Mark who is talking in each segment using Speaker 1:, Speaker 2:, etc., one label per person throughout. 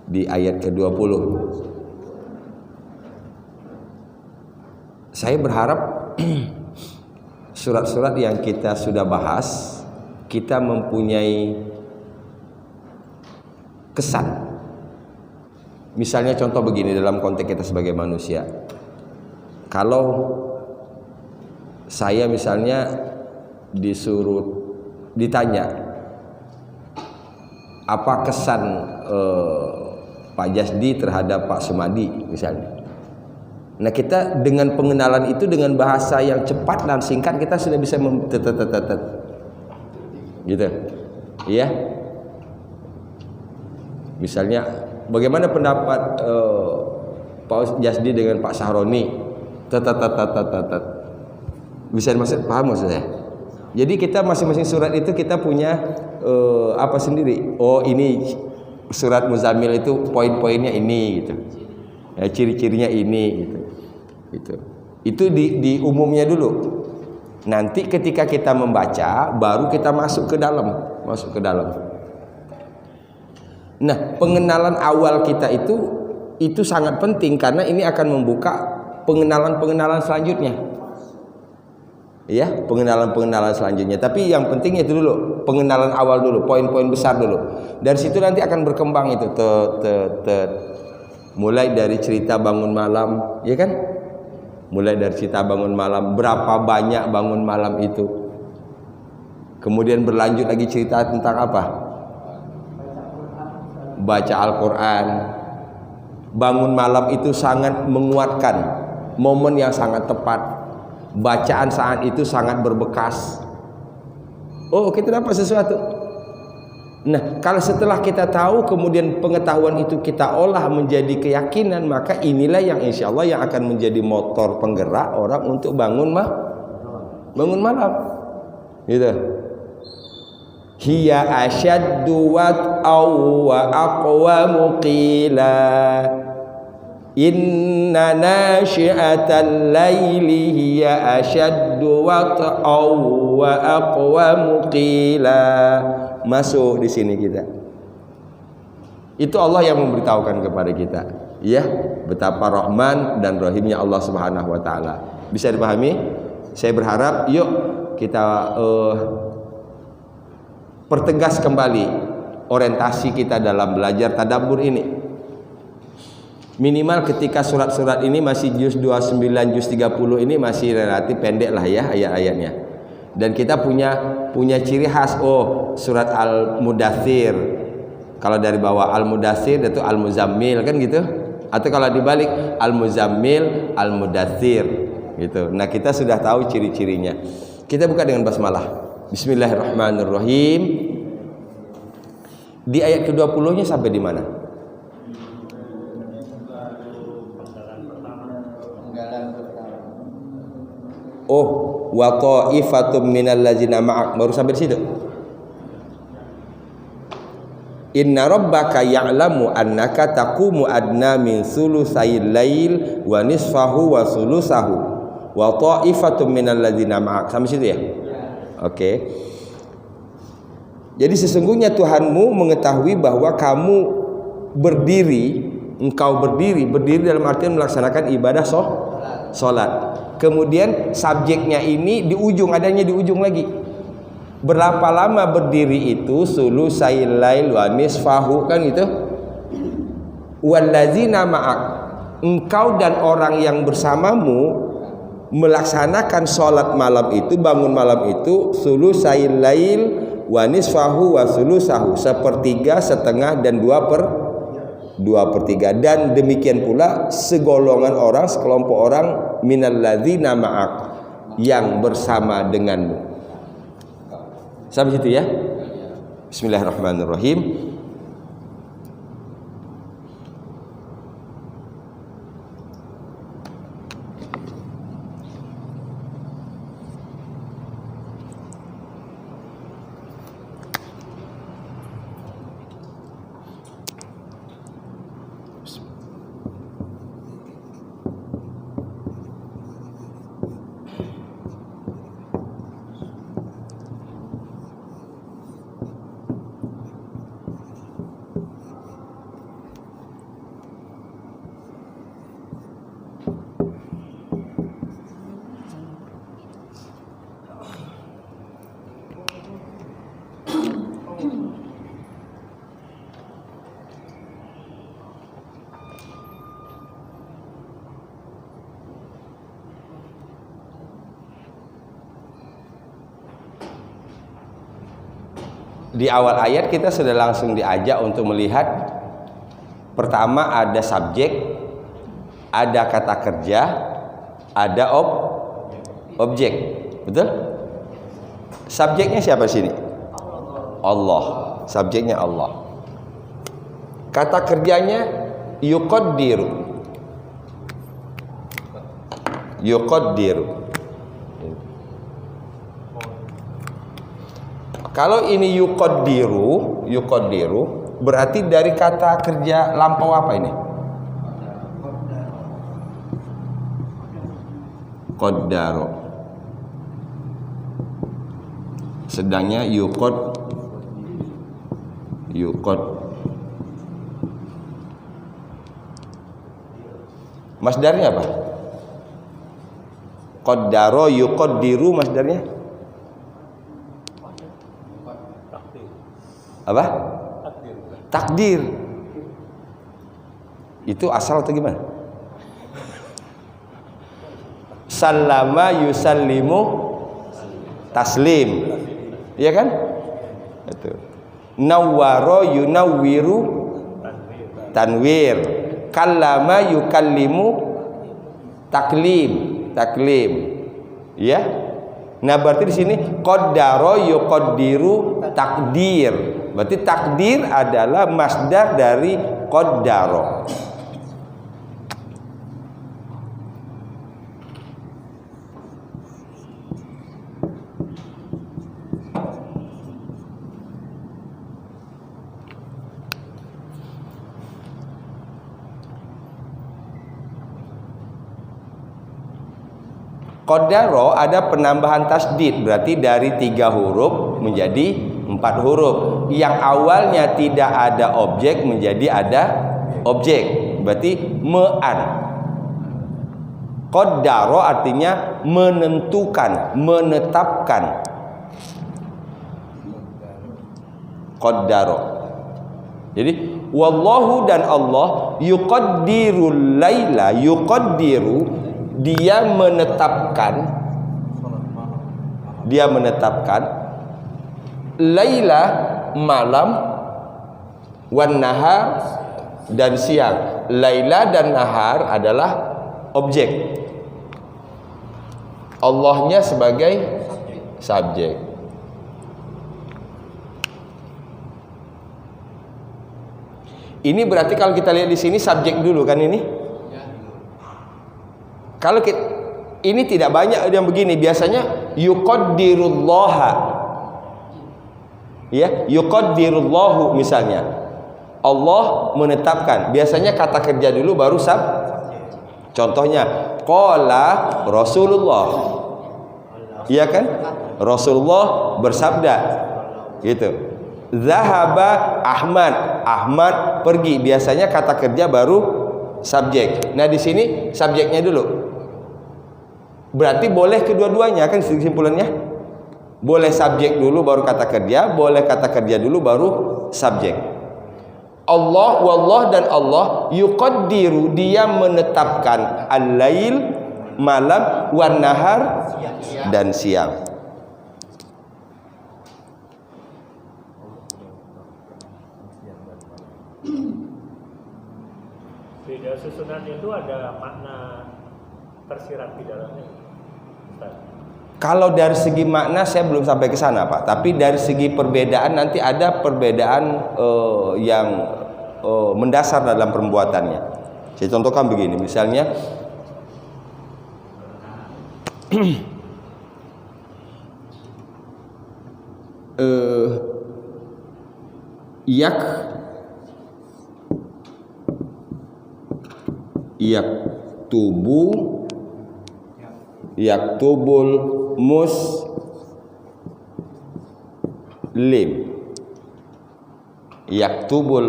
Speaker 1: di ayat ke-20. Saya berharap surat-surat yang kita sudah bahas, kita mempunyai kesan. Misalnya contoh begini dalam konteks kita sebagai manusia. Kalau saya misalnya ditanya apa kesan Pak Jasdi terhadap Pak Sumadi misalnya. Nah, kita dengan pengenalan itu dengan bahasa yang cepat dan singkat kita sudah bisa gitu. Iya. Misalnya bagaimana pendapat Pak Jasdi dengan Pak Sahroni? Bisa paham maksud saya? Jadi kita masing-masing surat itu kita punya apa sendiri. Oh, ini surat Muzammil itu poin-poinnya ini gitu. Ya, ciri-cirinya ini gitu. Itu di umumnya dulu. Nanti ketika kita membaca baru kita masuk ke dalam. Nah, pengenalan awal kita itu sangat penting karena ini akan membuka pengenalan selanjutnya. Ya, pengenalan selanjutnya. Tapi yang penting itu dulu, pengenalan awal dulu, poin-poin besar dulu. Dari situ nanti akan berkembang itu mulai dari cerita bangun malam, ya kan? Mulai dari cerita bangun malam, berapa banyak bangun malam itu. Kemudian berlanjut lagi cerita tentang apa? Baca Al-Quran. Bangun malam itu sangat menguatkan, momen yang sangat tepat. Bacaan saat itu sangat berbekas. Oh, kita dapat sesuatu. Nah, kalau setelah kita tahu kemudian pengetahuan itu kita olah menjadi keyakinan, maka inilah yang insya Allah yang akan menjadi motor penggerak orang untuk bangun malam. Gitu. Hiya asyaddu wat'aw wa aqwamu qila inna nasyi'atal laili hiya asyaddu wat'aw wa aqwamu qila. Masuk di sini kita. Itu Allah yang memberitahukan kepada kita, ya, betapa Rahman dan Rahimnya Allah Subhanahu wa taala. Bisa dipahami? Saya berharap yuk kita pertegas kembali orientasi kita dalam belajar tadabbur ini. Minimal ketika surat-surat ini masih juz 29, juz 30 ini masih relatif pendek lah ya ayat-ayatnya. Dan kita punya ciri khas. Oh, surat Al-Mudaththir. Kalau dari bawah Al-Mudaththir itu Al-Muzammil kan gitu. Atau kalau dibalik Al-Muzammil Al-Mudaththir gitu. Nah, kita sudah tahu ciri-cirinya. Kita buka dengan basmalah. Bismillahirrahmanirrahim. Di ayat ke-20-nya sampai di mana? Oh, wa ta'ifatum minal ladzina ma'ak, baru sampai di situ. Inna rabbaka ya'lamu annaka taqumu adna min sulusayil lail wa nisfahu wa sulusahu wa ta'ifatum minal ladzina ma'ak. Sampai situ ya? Oke. Jadi sesungguhnya Tuhanmu mengetahui bahwa kamu engkau berdiri dalam artian melaksanakan ibadah salat. Kemudian subjeknya ini di ujung, adanya di ujung lagi. Berapa lama berdiri itu? Sulusayil lail wa nisfahu, kan gitu. Wallazina ma'ak, engkau dan orang yang bersamamu melaksanakan sholat malam itu, bangun malam itu, sulusayil lail wa nisfahu wa sulusahu, sepertiga, setengah, dan 2/3. Dan demikian pula segolongan orang, sekelompok orang minalladzina ma'ak, yang bersama denganmu. Sampai situ ya. Bismillahirrahmanirrahim. Di awal ayat kita sudah langsung diajak untuk melihat, pertama ada subjek, ada kata kerja, ada objek. Betul? Subjeknya siapa sini? Allah. Subjeknya Allah. Kata kerjanya yuqaddiru. Yuqaddiru. Kalau ini yuqaddiru berarti dari kata kerja lampau apa ini? Qaddaro. Sedangnya yuqad. Masdarnya apa? Qaddaro yuqaddiru masdarnya apa? Takdir. Itu asal atau gimana? Sallama yusallimu taslim. Iya kan? Itu. Nawwaro yunawwiru tanwir. Kallama yukallimu taklim. Ya? Nah, berarti di sini qaddaro yuqaddiru takdir. Berarti takdir adalah masdar dari qaddaro. Qaddaro ada penambahan tasdid, berarti dari 3 huruf menjadi 4 huruf. Yang awalnya tidak ada objek menjadi ada objek, berarti me'an. Qaddaro artinya menentukan, menetapkan. Qaddaro. Jadi wallahu dan Allah yuqaddirul laila, yuqaddiru dia menetapkan laila malam, wan nahar dan siang. Laila dan nahar adalah objek, Allahnya sebagai subjek. Ini berarti kalau kita lihat di sini subjek dulu kan ini. Kalau kita, ini tidak banyak yang begini, biasanya yuqaddirullaha. Ya, yuqaddirullahu misalnya. Allah menetapkan. Biasanya kata kerja dulu baru contohnya qala Rasulullah. Iya kan? Rasulullah bersabda. Gitu. Zahaba Ahmad. Ahmad pergi. Biasanya kata kerja baru subjek. Nah, di sini subjeknya dulu. Berarti boleh kedua-duanya kan kesimpulannya? Boleh subjek dulu baru kata kerja, boleh kata kerja dulu baru subjek. Allah, wallah dan Allah yuqaddiru, dia menetapkan al-lail malam, wan nahar dan siang.
Speaker 2: Beda susunan itu ada makna tersirat di dalamnya.
Speaker 1: Kalau dari segi makna saya belum sampai ke sana, Pak. Tapi dari segi perbedaan nanti ada perbedaan yang mendasar dalam perbuatannya. Saya contohkan begini, misalnya yaktubul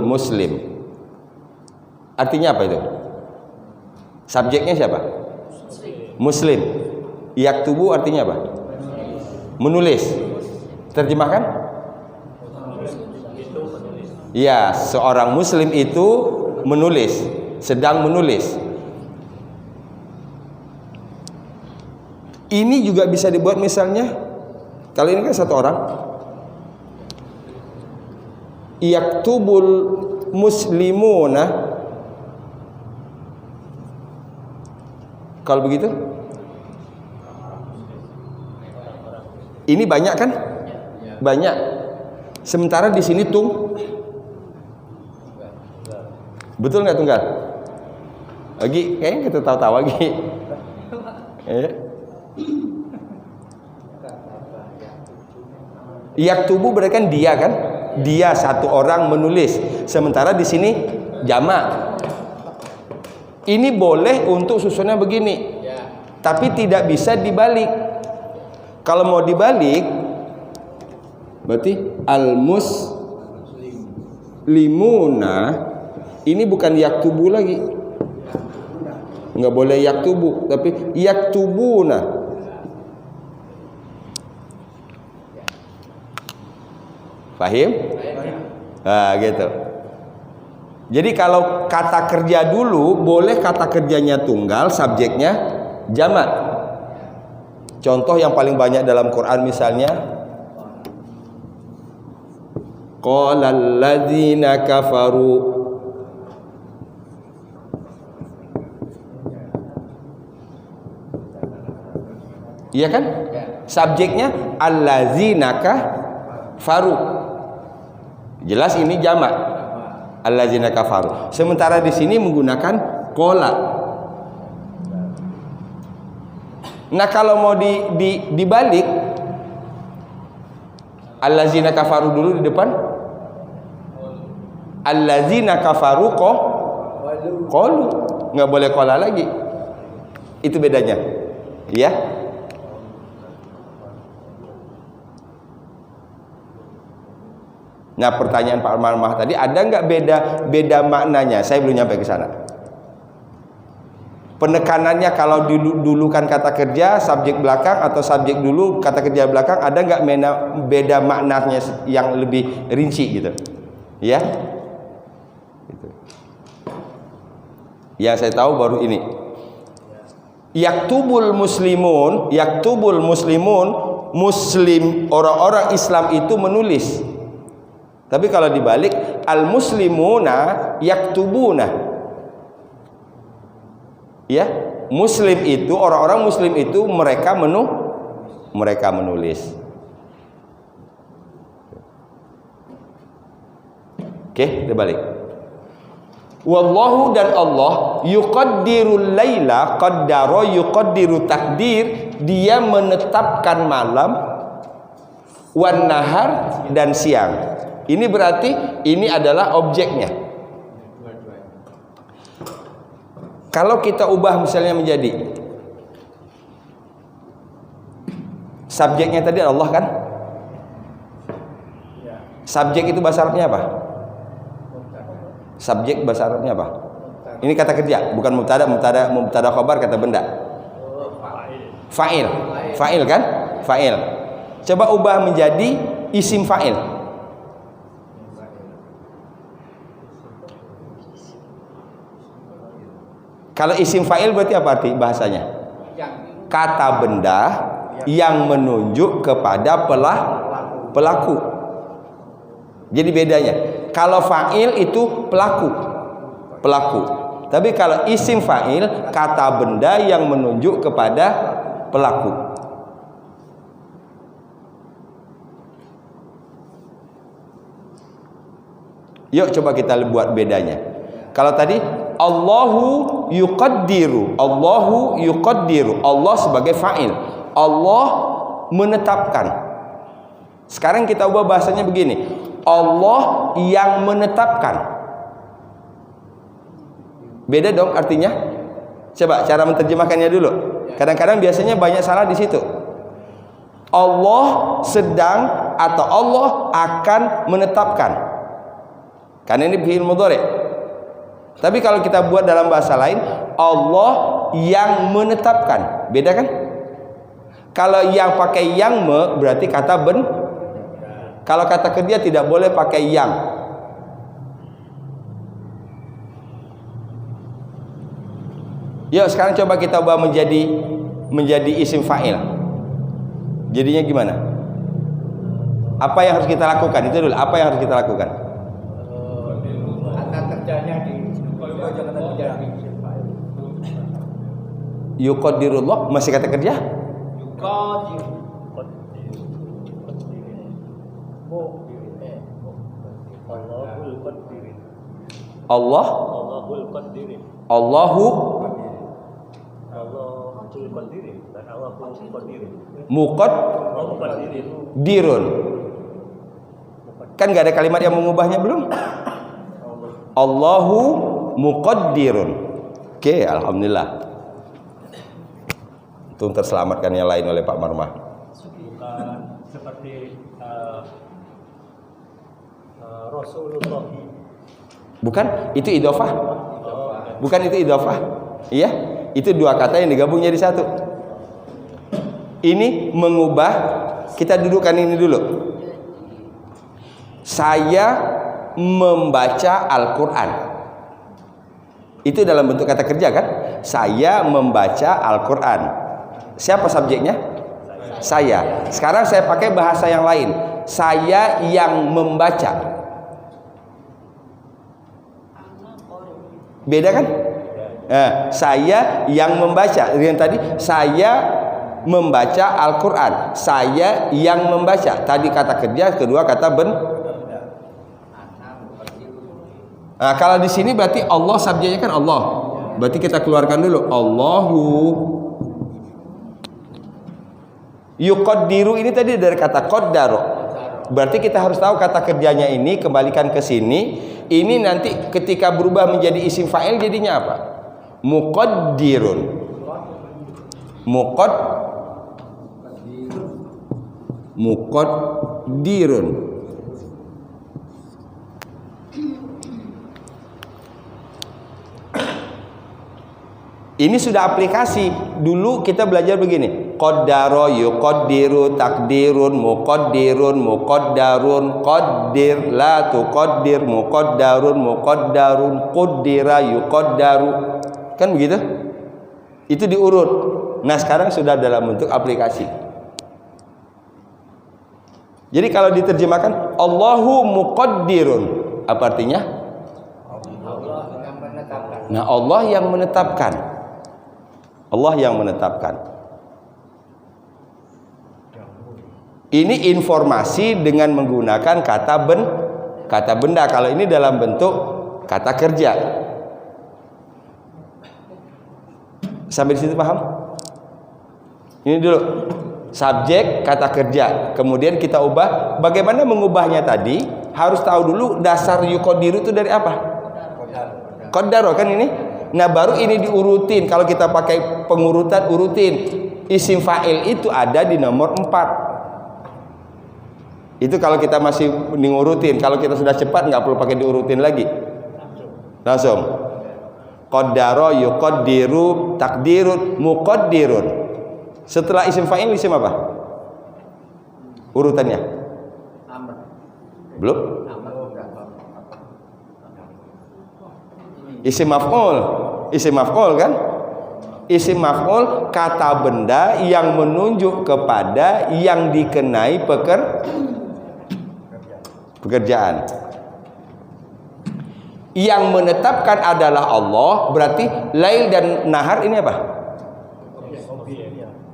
Speaker 1: muslim. Artinya apa itu? Subjeknya siapa? Muslim. Yaktubu artinya apa? Menulis. Terjemahkan? Ya, seorang muslim itu menulis, sedang menulis. Ini juga bisa dibuat misalnya, kalau ini kan satu orang, yaktubul muslimuna. Kalau begitu, ini banyak kan? Banyak. Sementara di sini betul nggak tunggal? Lagi kayaknya kita tahu-tahu lagi. Yaktubu berarti kan dia kan? Dia satu orang menulis. Sementara di sini jamak. Ini boleh untuk susunnya begini, tapi tidak bisa dibalik. Kalau mau dibalik, berarti al-muslimuna ini bukan yaktubu lagi. Nggak boleh yaktubu, tapi yaktubuna. Paham? Nah, gitu. Jadi kalau kata kerja dulu, boleh kata kerjanya tunggal, subjeknya jamak. Contoh yang paling banyak dalam Quran misalnya, qalal ladzina kafaru. Iya kan? Subjeknya alladzina kafaru. Jelas ini jamak. Alladzina kafaru. Sementara di sini menggunakan qala. Nah, kalau mau dibalik, alladzina kafaru dulu di depan. Alladzina kafaru qalu. Enggak boleh qala lagi. Itu bedanya. Ya. Nah, pertanyaan Pak Marmah tadi, ada nggak beda maknanya? Saya belum nyampe ke sana. Penekanannya kalau dulu kan kata kerja subjek belakang, atau subjek dulu kata kerja belakang, ada nggak beda maknanya yang lebih rinci gitu? Ya, gitu. Yang saya tahu baru ini. Yaktubul muslimun, muslim, orang-orang Islam itu menulis. Tapi kalau dibalik, al-muslimuna yaktubuna. Ya, muslim itu, orang-orang muslim itu mereka menulis. Oke, kita balik. Wallahu, dan Allah yuqaddirul laila, qaddara yuqaddiru takdir, dia menetapkan malam, wan nahar, dan siang. Ini berarti ini adalah objeknya. Kalau kita ubah misalnya menjadi subjeknya tadi Allah kan? Subjek itu bahasa Arabnya apa? Subjek bahasa Arabnya apa? Ini kata kerja, bukan mubtada khabar, kata benda. Fa'il. Fa'il kan? Fa'il. Coba ubah menjadi isim fa'il. Kalau isim fa'il berarti apa arti bahasanya? Kata benda yang menunjuk kepada pelaku. Jadi bedanya, kalau fa'il itu pelaku. Tapi kalau isim fa'il, kata benda yang menunjuk kepada pelaku. Yuk coba kita buat bedanya. Kalau tadi Allahu yuqaddiru, Allah sebagai fa'il, Allah menetapkan. Sekarang kita ubah bahasanya begini, Allah yang menetapkan. Beda dong artinya. Coba cara menerjemahkannya dulu. Kadang-kadang biasanya banyak salah di situ. Allah sedang atau Allah akan menetapkan. Karena ini fi'il mudhari'. Tapi kalau kita buat dalam bahasa lain, Allah yang menetapkan. Beda kan? Kalau yang pakai yang berarti kata Kalau kata kerja tidak boleh pakai yang. Yuk sekarang coba kita ubah menjadi isim fa'il. Jadinya gimana? Apa yang harus kita lakukan? Itu dulu, apa yang harus kita lakukan? Yuqaddirullah masih kata kerja? Allah
Speaker 2: Allahul Qaddirin.
Speaker 1: Allahu
Speaker 2: Allahul Qaddirin dan Allahul Qaddirin.
Speaker 1: Muqaddirun. Kan gak ada kalimat yang mengubahnya belum? Allahu muqaddirun. Oke, alhamdulillah. Itu terselamatkan yang lain oleh Pak Marmah.
Speaker 2: Bukan seperti Rasulullah.
Speaker 1: Bukan, itu idhofah. Bukan itu idhofah. Iya, itu dua kata yang digabung jadi satu. Ini mengubah. Kita dudukkan ini dulu. Saya membaca Al-Quran. Itu dalam bentuk kata kerja kan? Saya membaca Al-Quran. Siapa subjeknya? Saya. Sekarang saya pakai bahasa yang lain. Saya yang membaca. Beda kan? Saya yang membaca. Yang tadi saya membaca Al-Quran. Saya yang membaca. Tadi kata kerja, kedua kata Nah, kalau di sini berarti Allah subjeknya kan Allah. Berarti kita keluarkan dulu Allahu. Yuqaddiru ini tadi dari kata qaddaro. Berarti kita harus tahu kata kerjanya ini, kembalikan ke sini. Ini nanti ketika berubah menjadi isim fa'il jadinya apa? Muqaddirun. Muqaddirun. Ini sudah aplikasi. Dulu kita belajar begini. Qaddaro, yuqaddiru, takdirun, muqaddirun, muqaddarun, qaddir, la tuqaddir, muqaddarun, muqaddarun, quddira, yuqaddaru. Kan begitu? Itu diurut. Nah, sekarang sudah dalam bentuk aplikasi. Jadi kalau diterjemahkan Allahu muqaddirun, apa artinya? Nah, Allah yang menetapkan. Allah yang menetapkan. Ini informasi dengan menggunakan kata benda. Kalau ini dalam bentuk kata kerja. Sampai di situ paham? Ini dulu subjek kata kerja. Kemudian kita ubah. Bagaimana mengubahnya tadi? Harus tahu dulu dasar yuqaddiru itu dari apa? Qaddaro kan ini. Nah, baru ini diurutin. Kalau kita pakai pengurutan, urutin. Isim fa'il itu ada di nomor 4. Itu kalau kita masih ngurutin. Kalau kita sudah cepat nggak perlu pakai diurutin lagi. Langsung. Qaddaro, yuqaddiru, takdirun, muqaddirun. Setelah isim fa'il isim apa? Urutannya? Belum? Isim maf'ul. Isim maf'ul kan? Isim maf'ul kata benda yang menunjuk kepada yang dikenai pekerjaan. Yang menetapkan adalah Allah. Berarti lail dan nahar ini apa?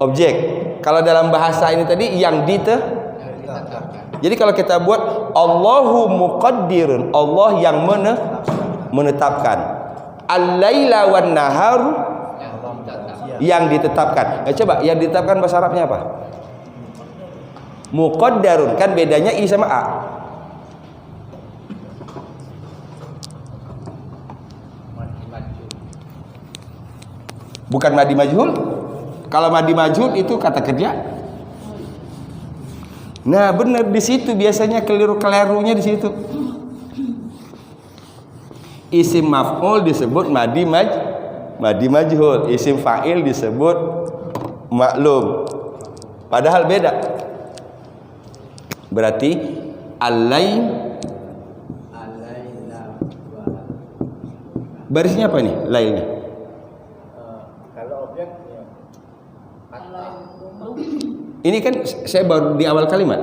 Speaker 1: Objek. Kalau dalam bahasa ini tadi yang Jadi kalau kita buat Allahu muqaddirun, Allah yang menetapkan. Al-laila wan naharu yang ditetapkan. Coba yang ditetapkan bahasa Arabnya apa? Muqaddarun. Kan bedanya i sama a. Bukan madi majhul. Kalau madi majhul itu kata kerja. Nah, benar di situ biasanya keliru-kelirunya di situ. Isim maf'ul disebut madi majhul, isim fa'il disebut maklum. Padahal beda. Berarti al-lail barisnya apa nih? Lailnya.
Speaker 2: Kalau objek
Speaker 1: Ini kan saya baru di awal kalimat.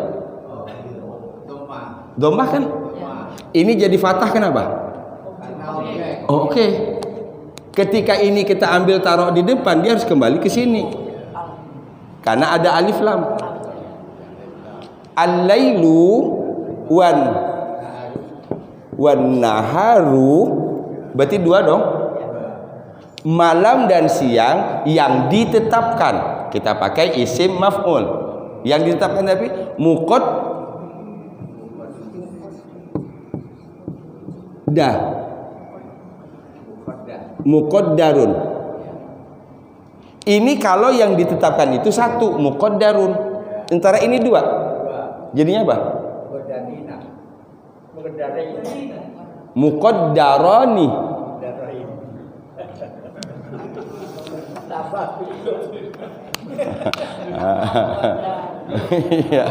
Speaker 1: Domah kan? Ini jadi fathah kenapa? Oh, oke. Ketika ini kita ambil taruh di depan, dia harus kembali ke sini. Karena ada alif lam. Al-lailu wan naharu, berarti dua dong. Malam dan siang yang ditetapkan, kita pakai isim maf'ul. Yang ditetapkan tapi muqaddarun. Ini kalau yang ditetapkan itu satu, muqaddarun. Sementara ini dua. Jadinya apa? Muqaddarani. Iya.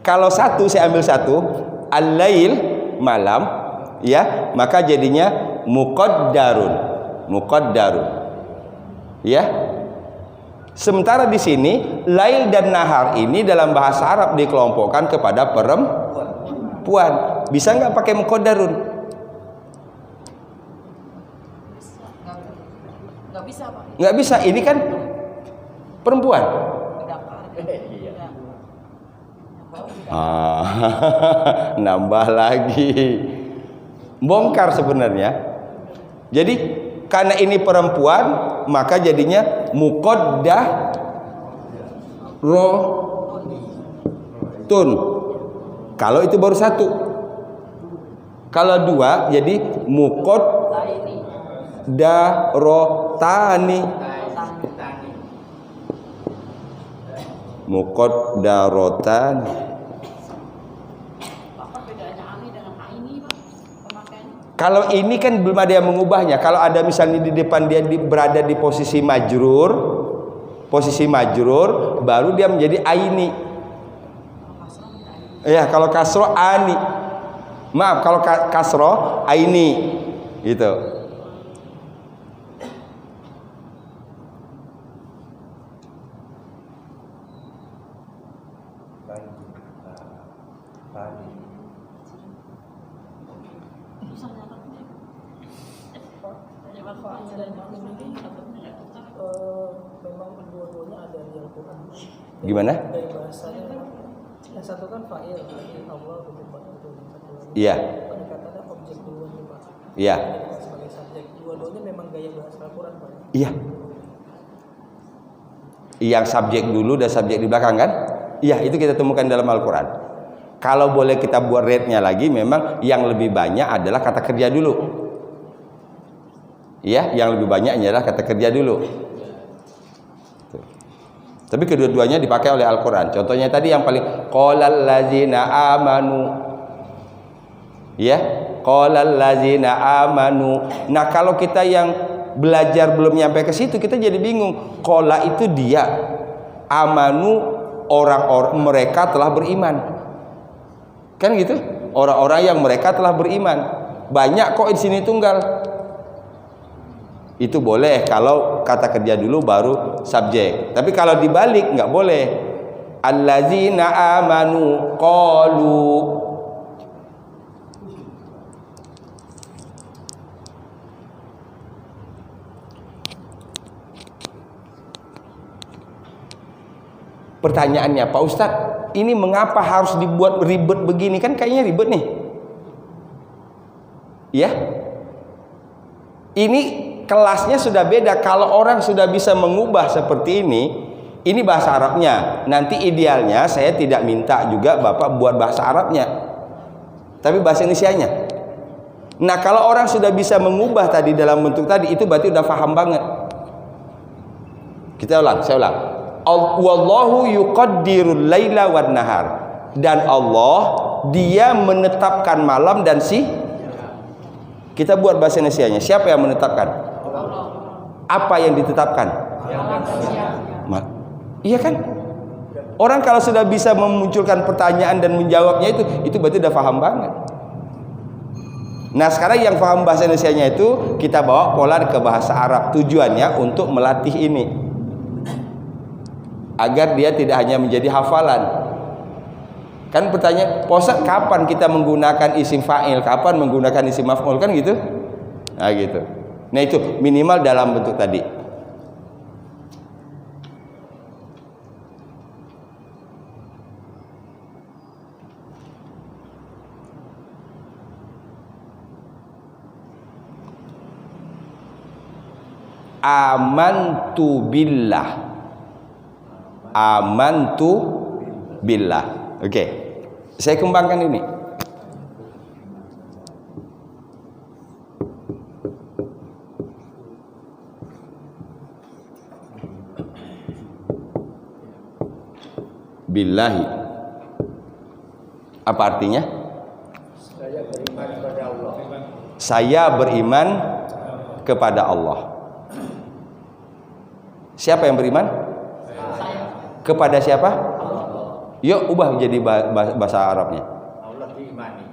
Speaker 1: Kalau satu, saya ambil satu, al-lail, malam, ya, maka jadinya muqaddarun. Ya. Sementara di sini lail dan nahar ini dalam bahasa Arab dikelompokkan kepada perempuan. Bisa nggak pakai muqaddarun?
Speaker 3: Nggak bisa, Pak.
Speaker 1: Nggak bisa. Ini kan perempuan. Nambah lagi, bongkar sebenarnya. Jadi karena ini perempuan, maka jadinya muqaddarotun. Kalau itu baru satu. Kalau dua, jadi muqaddarotani. Kalau ini kan belum ada yang mengubahnya. Kalau ada misalnya di depan dia berada di posisi majrur, baru dia menjadi aini. Ya, kalau kasroh ani. Maaf, kalau kasroh aini, gitu.
Speaker 3: Memang kedua-duanya ada di Al-Quran.
Speaker 1: Gimana?
Speaker 3: Dari bahasanya, yang satu kan fa'il, Allah berjumpa itu.
Speaker 1: Iya.
Speaker 3: Pendekatannya objek duluan nih, Pak.
Speaker 1: Iya.
Speaker 3: Sebagai subjek. Dua-duanya memang gaya bahasa Al-Quran, Pak.
Speaker 1: Iya. Yang subjek dulu dan subjek di belakang kan? Iya, itu kita temukan dalam Al-Quran. Kalau boleh kita buat rate-nya lagi, memang yang lebih banyak adalah kata kerja dulu. Ya, yang lebih banyak adalah kata kerja dulu. Tapi kedua-duanya dipakai oleh Al-Quran. Contohnya tadi yang paling qalal ladzina amanu. Ya, qalal ladzina amanu. Nah, kalau kita yang belajar belum nyampe ke situ, kita jadi bingung. Qala itu dia, amanu orang-orang mereka telah beriman. Kan gitu? Orang-orang yang mereka telah beriman. Banyak kok di sini tunggal. Itu boleh kalau kata kerja dulu baru subjek. Tapi kalau dibalik nggak boleh. Allazina amanu qalu. Pertanyaannya, Pak Ustadz, ini mengapa harus dibuat ribet begini? Kan kayaknya ribet nih. Ya? Ini kelasnya sudah beda. Kalau orang sudah bisa mengubah seperti ini bahasa Arabnya. Nanti idealnya saya tidak minta juga Bapak buat bahasa Arabnya, tapi bahasa Indonesianya. Nah, kalau orang sudah bisa mengubah tadi dalam bentuk tadi, itu berarti udah paham banget. Saya ulang. Wallahu yuqaddirul laila wan nahar. Dan Allah, dia menetapkan malam dan kita buat bahasa Indonesianya. Siapa yang menetapkan? Apa yang ditetapkan? Iya kan? Orang kalau sudah bisa memunculkan pertanyaan dan menjawabnya itu berarti udah paham banget. Nah, sekarang yang paham bahasa Indonesianya itu kita bawa pola ke bahasa Arab. Tujuannya untuk melatih ini, agar dia tidak hanya menjadi hafalan. Kan pertanyaan, Ustaz, kapan kita menggunakan isim fa'il, kapan menggunakan isim maf'ul, kan gitu? Nah gitu. Nah itu minimal dalam bentuk tadi. Amantu billah. Amantu billah. Oke. Saya kembangkan ini. Billahi. Apa artinya?
Speaker 4: Saya beriman kepada Allah.
Speaker 1: Saya beriman kepada Allah. Siapa yang beriman? Kepada siapa? Yuk ubah menjadi bahasa Arabnya.
Speaker 4: Allah diimani.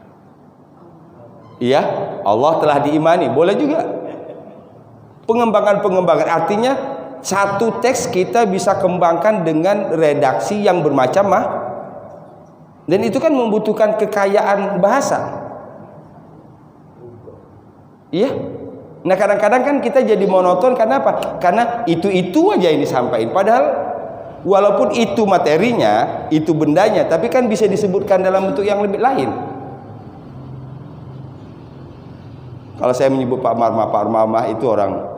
Speaker 1: Iya, Allah telah diimani. Boleh juga. Pengembangan artinya satu teks kita bisa kembangkan dengan redaksi yang bermacam dan itu kan membutuhkan kekayaan bahasa. Iya. Nah kadang-kadang kan kita jadi monoton karena apa? Karena itu aja yang disampaikan. Padahal walaupun itu materinya, itu bendanya, tapi kan bisa disebutkan dalam bentuk yang lebih lain. Kalau saya menyebut Pak Marmah itu orang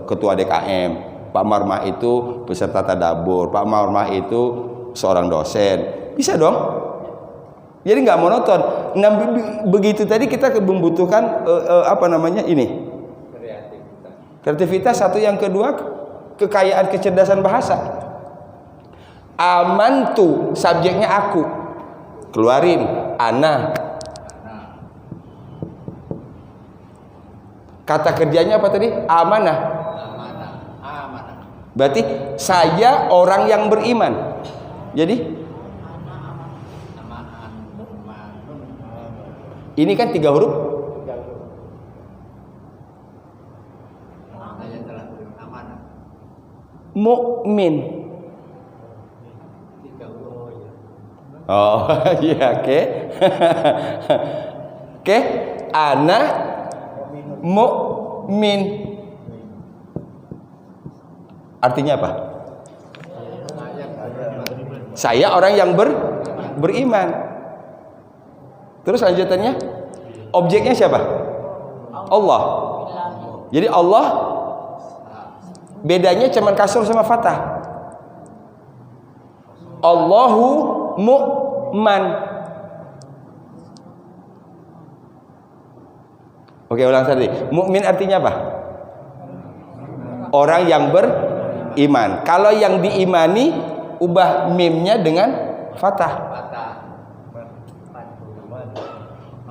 Speaker 1: ketua DKM, Pak Marmah itu peserta tadabbur, Pak Marmah itu seorang dosen, bisa dong. Jadi nggak monoton. Nah begitu tadi kita membutuhkan ini. Kreativitas satu, yang kedua kekayaan kecerdasan bahasa. Amantu, subjeknya aku, keluarin ana. Kata kerjanya apa tadi? Amanah. Berarti saya orang yang beriman. Jadi ini kan 3 huruf. Mukmin. Oh iya, oke. Oke, ana mukmin. Artinya apa? Saya orang yang beriman. Terus lanjutannya, objeknya siapa? Allah. Jadi Allah bedanya cuman kasur sama fathah. Allahu mu'man. Oke, ulang tadi. Mukmin artinya apa? Orang yang beriman. Kalau yang diimani, ubah mimnya dengan fathah.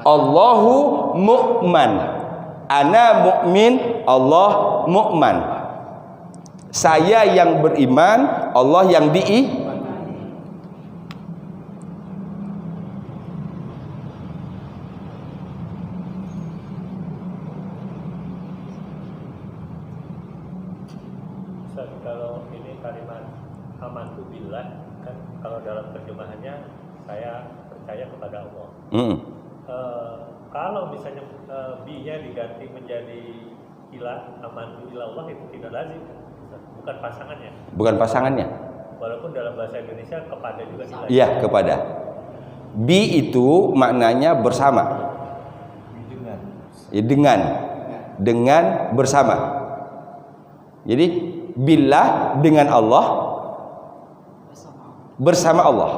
Speaker 1: Allahu mu'man. Ana mukmin, Allah mu'man. Saya yang beriman, Allah yang
Speaker 2: Kalau ini kalimat amantu billah, kan kalau dalam terjemahannya saya percaya kepada Allah. Kalau misalnya bi-nya diganti menjadi ilah, amantu ilallah, itu tidak lazim, bukan pasangannya.
Speaker 1: Bukan pasangannya.
Speaker 2: Walaupun dalam bahasa Indonesia kepada juga ilah.
Speaker 1: Iya, kepada. Bi itu maknanya bersama. Dengan bersama. Jadi billah dengan Allah, bersama Allah.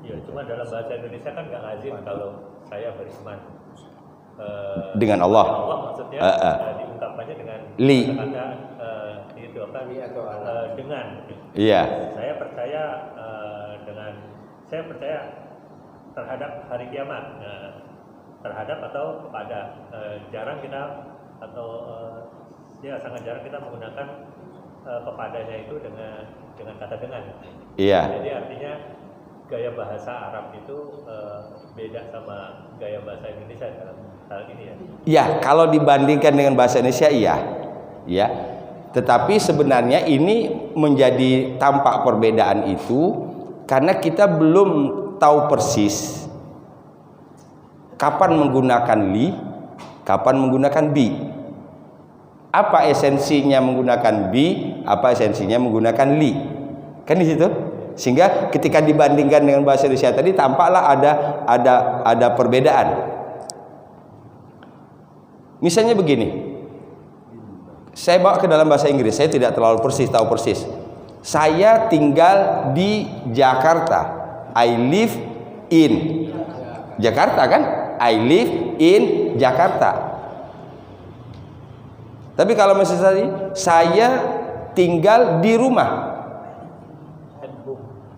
Speaker 2: Ya, cuma dalam bahasa Indonesia kan nggak lazim kalau saya beriman
Speaker 1: dengan Allah.
Speaker 2: Allah maksudnya diungkapkannya dengan
Speaker 1: Li.
Speaker 2: kata itu apa? Dengan.
Speaker 1: Iya.
Speaker 2: Saya percaya saya percaya terhadap hari kiamat, terhadap atau kepada. Jarang kita atau sangat jarang kita menggunakan kepadanya itu dengan kata dengan.
Speaker 1: Iya.
Speaker 2: Jadi artinya gaya bahasa Arab itu beda sama gaya bahasa Indonesia dalam hal ini ya.
Speaker 1: Iya, kalau dibandingkan dengan bahasa Indonesia iya. Ya. Tetapi sebenarnya ini menjadi tampak perbedaan itu karena kita belum tahu persis kapan menggunakan li, kapan menggunakan bi. Apa esensinya menggunakan bi, apa esensinya menggunakan li. Kan di situ. Sehingga ketika dibandingkan dengan bahasa Indonesia tadi tampaklah ada perbedaan. Misalnya begini. Saya bawa ke dalam bahasa Inggris, saya tidak terlalu tahu persis. Saya tinggal di Jakarta. I live in Jakarta kan? I live in Jakarta. Tapi kalau misalnya tadi saya tinggal di rumah.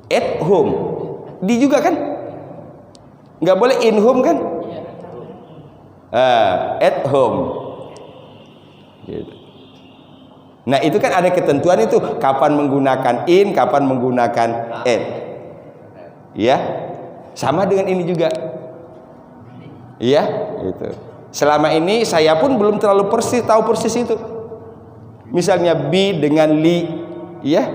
Speaker 1: At home. Di juga kan? Nggak boleh in home kan? At home. Gitu. Nah itu kan ada ketentuan itu kapan menggunakan in, kapan menggunakan at. Ya, sama dengan ini juga. Iya, gitu. Selama ini saya pun belum terlalu tahu persis itu. Misalnya bi dengan li, ya.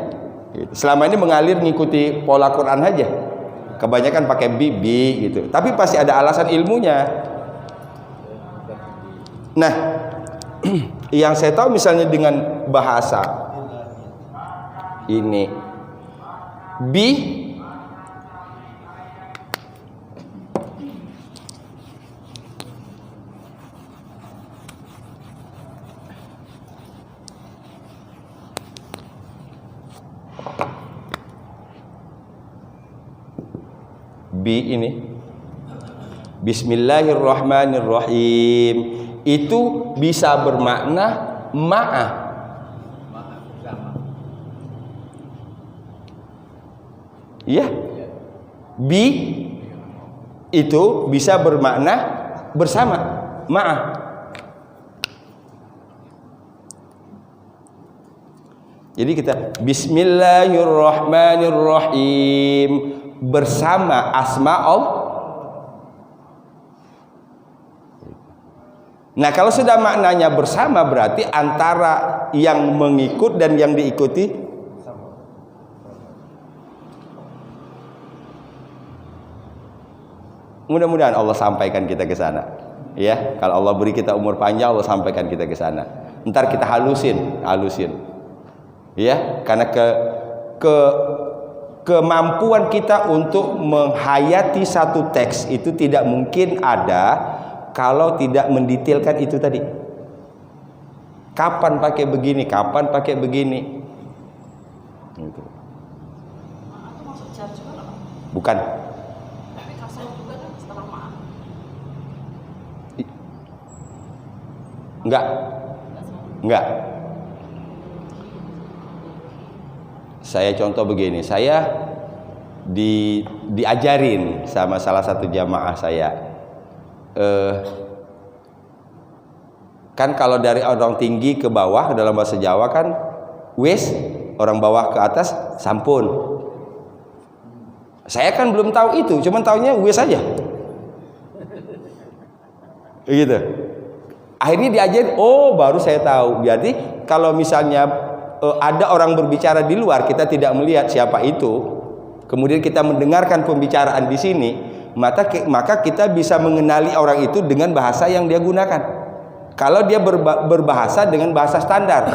Speaker 1: Gitu. Selama ini mengalir mengikuti pola Quran aja. Kebanyakan pakai bi gitu. Tapi pasti ada alasan ilmunya. Nah, yang saya tahu misalnya dengan bahasa ini bi ini Bismillahirrahmanirrahim itu bisa bermakna ma'ah. Iya. Bi itu bisa bermakna bersama, ma'ah. Jadi kita Bismillahirrahmanirrahim bersama asma Allah. Nah kalau sudah maknanya bersama berarti antara yang mengikut dan yang diikuti mudah-mudahan Allah sampaikan kita ke sana. Ya, kalau Allah beri kita umur panjang Allah sampaikan kita ke sana. Ntar kita halusin. Ya, karena kemampuan kita untuk menghayati satu teks itu tidak mungkin ada kalau tidak mendetailkan itu tadi. Kapan pakai begini, kapan pakai begini. Gitu. Bukan.
Speaker 3: Tapi kasar juga kan setelah maaf.
Speaker 1: Enggak. Saya contoh begini, saya diajarin sama salah satu jamaah saya. Kan kalau dari orang tinggi ke bawah dalam bahasa Jawa kan wis, orang bawah ke atas sampun. Saya kan belum tahu itu, cuman taunya wis aja. Gitu. Akhirnya diajarin, oh baru saya tahu. Berarti kalau misalnya ada orang berbicara di luar, kita tidak melihat siapa itu, kemudian kita mendengarkan pembicaraan di sini, maka kita bisa mengenali orang itu dengan bahasa yang dia gunakan. Kalau dia berbahasa dengan bahasa standar.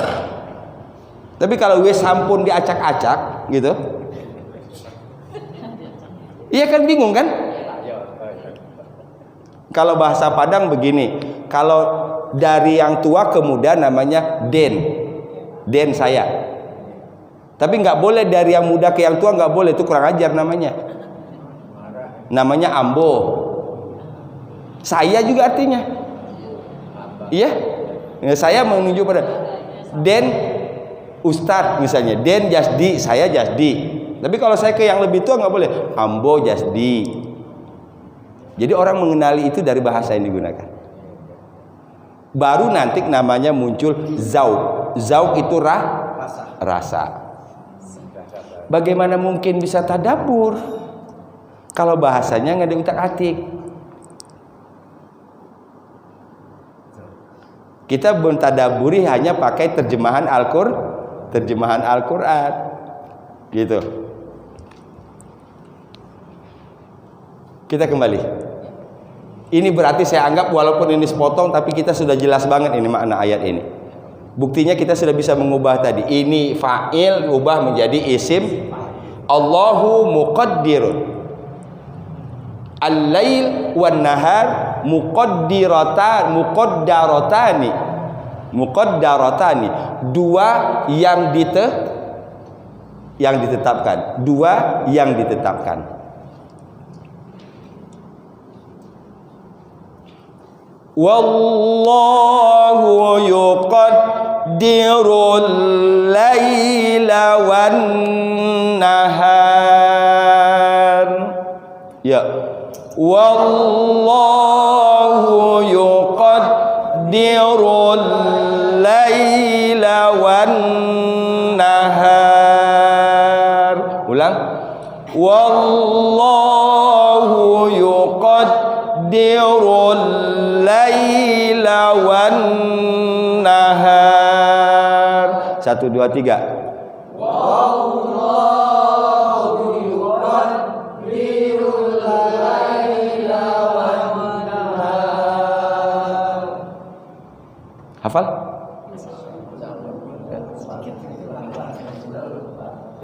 Speaker 1: Tapi kalau wis sampun diacak-acak gitu, iya kan bingung kan? Kalau bahasa Padang begini, kalau dari yang tua ke muda namanya den saya. Tapi nggak boleh dari yang muda ke yang tua, nggak boleh, itu kurang ajar namanya. Namanya ambo. Saya juga artinya. Iya. Saya menunjuk pada den ustadz misalnya, den jasdi, saya jasdi. Tapi kalau saya ke yang lebih tua nggak boleh, ambo jasdi. Jadi orang mengenali itu dari bahasa yang digunakan. Baru nanti namanya muncul zauq. Zauq itu rasa. Bagaimana mungkin bisa tadabbur kalau bahasanya nggak diutak-atik? Kita mentadabburi hanya pakai terjemahan Al-Qur'an gitu. Kita kembali. Ini berarti saya anggap walaupun ini sepotong tapi kita sudah jelas banget ini makna ayat ini. Buktinya kita sudah bisa mengubah tadi. Ini fa'il ubah menjadi isim. Allahu muqaddirun. Al-lail wan nahar muqaddaratani. Dua yang ditetapkan. Dua yang ditetapkan. Wallahu yuqaddirul laila wan nahar. Ya. Wallahu yuqaddirul laila wan nahar. Ulang. Wallahu yuqaddirul laila wan nahar. 1 2 3. Wallahu yuqaddirul laila wan nahar. Hafal?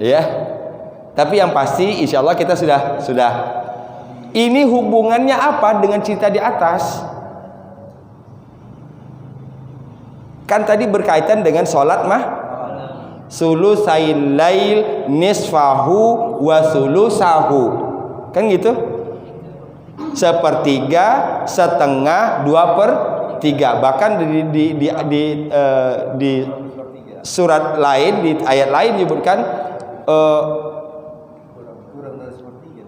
Speaker 1: Ya. Tapi yang pasti insya Allah kita sudah. Ini hubungannya apa dengan cerita di atas? Kan tadi berkaitan dengan sholat sulusail lail nisfahu wa sulusahu. Kan gitu? Sepertiga, setengah, 2/3. Bahkan di surat lain, di ayat lain disebutkan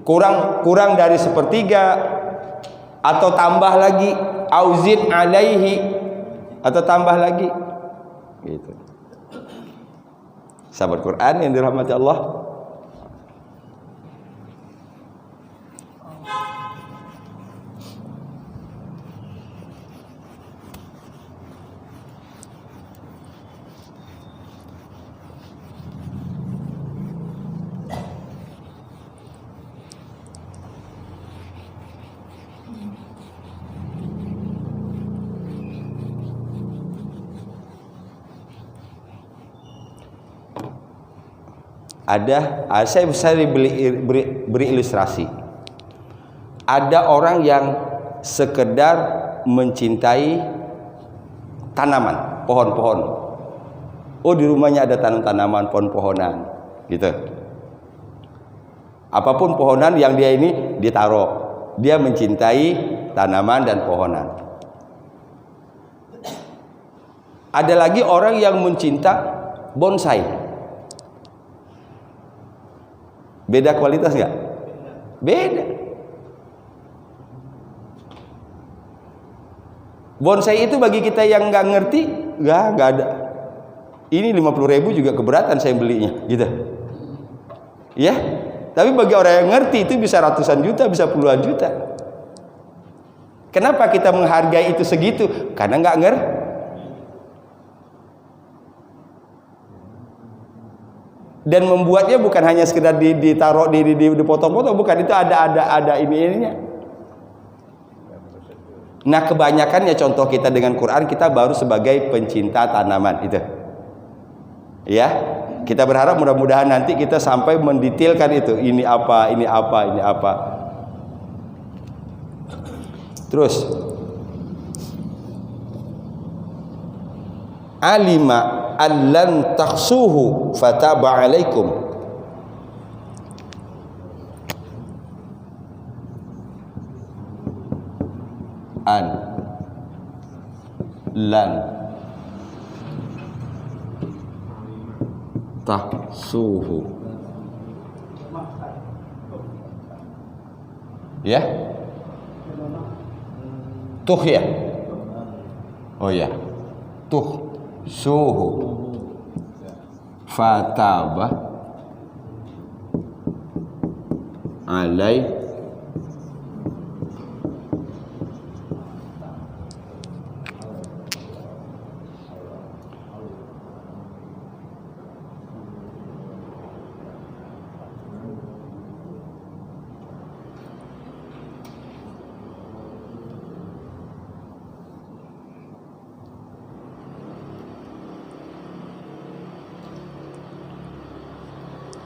Speaker 1: kurang dari sepertiga atau tambah lagi auzid alaihi atau tambah lagi gitu. Sahabat Quran yang dirahmati Allah, saya bisa beri ilustrasi. Ada orang yang sekedar mencintai tanaman, pohon-pohon. Oh, di rumahnya ada tanaman, pohon-pohonan, gitu. Apapun pohonan yang dia ini ditaruh. Dia mencintai tanaman dan pohonan. Ada lagi orang yang mencinta bonsai. Beda kualitas nggak? Beda. Bonsai itu bagi kita yang nggak ngerti, nggak ada. Ini 50.000 juga keberatan saya belinya, gitu. Ya, tapi bagi orang yang ngerti itu bisa ratusan juta, bisa puluhan juta. Kenapa kita menghargai itu segitu? Karena nggak ngerti. Dan membuatnya bukan hanya sekedar ditaruh dipotong-potong, bukan, itu ada ininya. Nah, kebanyakannya contoh kita dengan Quran, kita baru sebagai pencinta tanaman itu. Ya, kita berharap mudah-mudahan nanti kita sampai mendetailkan itu, ini apa. Terus alima allan taksuhu fataba alaikum. An lan taksuhu, ya, tuh ya, oh ya, tuh suhu fataba alai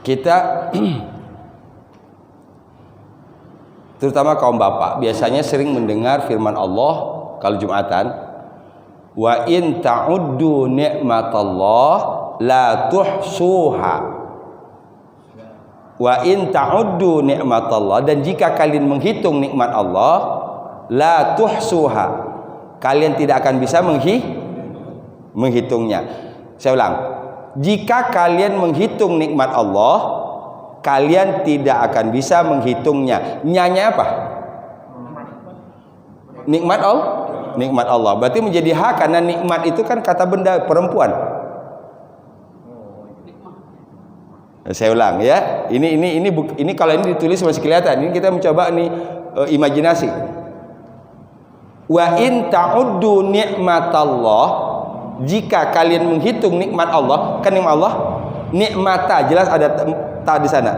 Speaker 1: kita terutama kaum bapak biasanya sering mendengar firman Allah kalau Jumatan, wa in ta'uddu ni'matallah la tuhsuha. Wa in ta'uddu ni'matallah, dan jika kalian menghitung nikmat Allah, la tuhsuha, kalian tidak akan bisa menghitungnya. Saya ulang, jika kalian menghitung nikmat Allah, kalian tidak akan bisa menghitungnya. Nyanya apa? Nikmat Allah. Nikmat Allah. Berarti menjadi hak karena nikmat itu kan kata benda perempuan. Saya ulang ya. Ini kalau ini ditulis masih kelihatan. Ini kita mencoba nih imajinasi. Wa in ta'uddu ni'matallah, jika kalian menghitung nikmat Allah, kan nikmat Allah nikmata, jelas ada ta di sana